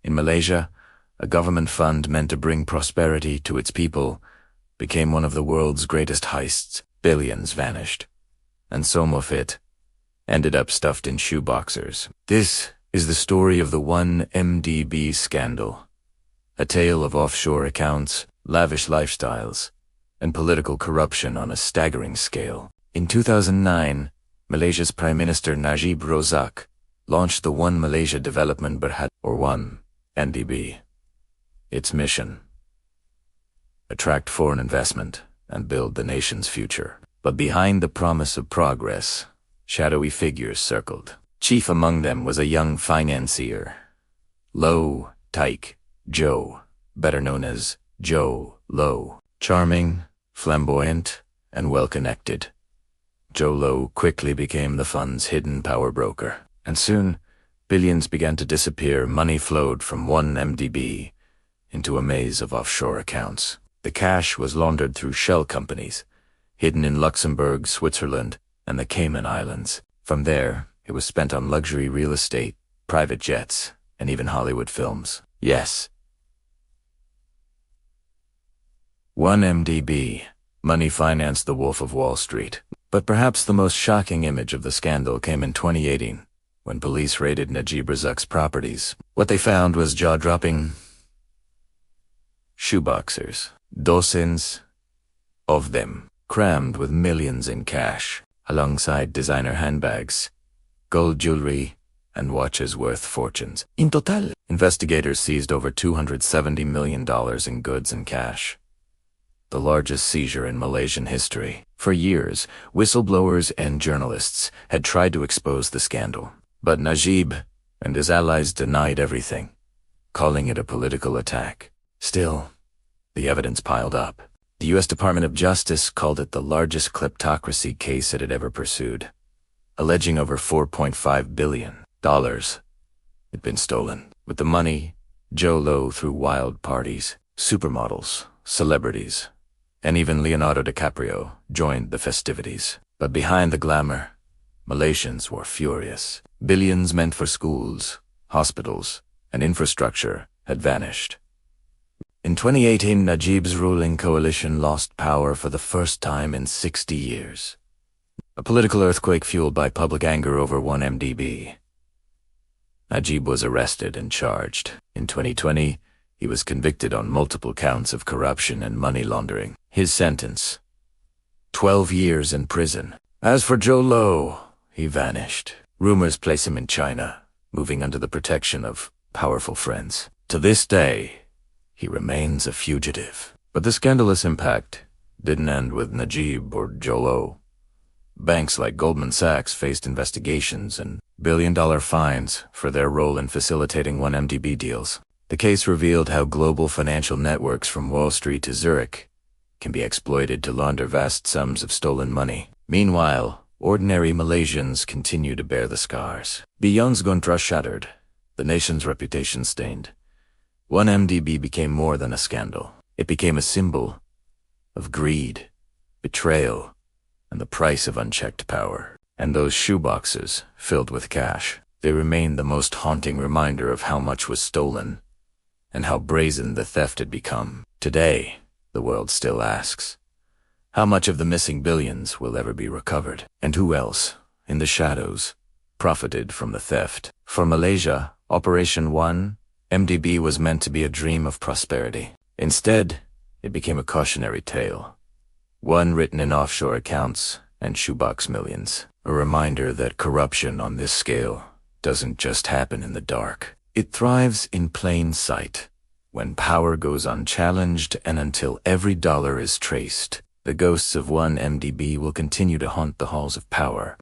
In Malaysia, a government fund meant to bring prosperity to its people became one of the world's greatest heists. Billions vanished, and some of it ended up stuffed in shoeboxers. This is the story of the 1MDB scandal, a tale of offshore accounts, lavish lifestyles, and political corruption on a staggering scale. In 2009, Malaysia's Prime Minister Najib Razak launched the One Malaysia Development Berhad, or 1MDB. Its mission: attract foreign investment and build the nation's future. But behind the promise of progress, shadowy figures circled. Chief among them was a young financier, Low Taik Joe, better known as Joe Low. Charming, flamboyant, and well-connected, Joe Low quickly became the fund's hidden power broker. And soon, billions began to disappear. Money flowed from 1MDB into a maze of offshore accounts. The cash was laundered through shell companies, hidden in Luxembourg, Switzerland, and the Cayman Islands. From there, it was spent on luxury real estate, private jets, and even Hollywood films. Yes. 1MDB. Money financed the Wolf of Wall Street. But perhaps the most shocking image of the scandal came in 2018, when police raided Najib Razak's properties. What they found was jaw-dropping shoeboxers, dozens of them, crammed with millions in cash, alongside designer handbags, gold jewelry, and watches worth fortunes. In total, investigators seized over $270 million in goods and cash, the largest seizure in Malaysian history. For years, whistleblowers and journalists had tried to expose the scandal, but Najib and his allies denied everything, calling it a political attack. Still, the evidence piled up. The U.S. Department of Justice called it the largest kleptocracy case it had ever pursued, alleging over $4.5 billion had been stolen. With the money, Joe Low threw wild parties. Supermodels, celebrities, and even Leonardo DiCaprio joined the festivities. But behind the glamour, Malaysians were furious. Billions meant for schools, hospitals, and infrastructure had vanished. In 2018, Najib's ruling coalition lost power for the first time in 60 years. A political earthquake fueled by public anger over 1MDB. Najib was arrested and charged. In 2020, he was convicted on multiple counts of corruption and money laundering. His sentence: 12 years in prison. As for Joe Low, he vanished. Rumors place him in China, moving under the protection of powerful friends. To this day, he remains a fugitive. But the scandalous impact didn't end with Najib or Joe Low. Banks like Goldman Sachs faced investigations and billion-dollar fines for their role in facilitating 1MDB deals. The case revealed how global financial networks from Wall Street to Zurich can be exploited to launder vast sums of stolen money. Meanwhile, ordinary Malaysians continue to bear the scars. Beyond Gontra shattered, the nation's reputation stained, 1MDB became more than a scandal. It became a symbol of greed, betrayal, and the price of unchecked power. And those shoeboxes filled with cash, they remain the most haunting reminder of how much was stolen and how brazen the theft had become. Today, the world still asks, how much of the missing billions will ever be recovered? And who else, in the shadows, profited from the theft? For Malaysia, Operation 1MDB was meant to be a dream of prosperity. Instead, it became a cautionary tale, one written in offshore accounts and shoebox millions. A reminder that corruption on this scale doesn't just happen in the dark. It thrives in plain sight, when power goes unchallenged and until every dollar is traced. The ghosts of 1MDB will continue to haunt the halls of power,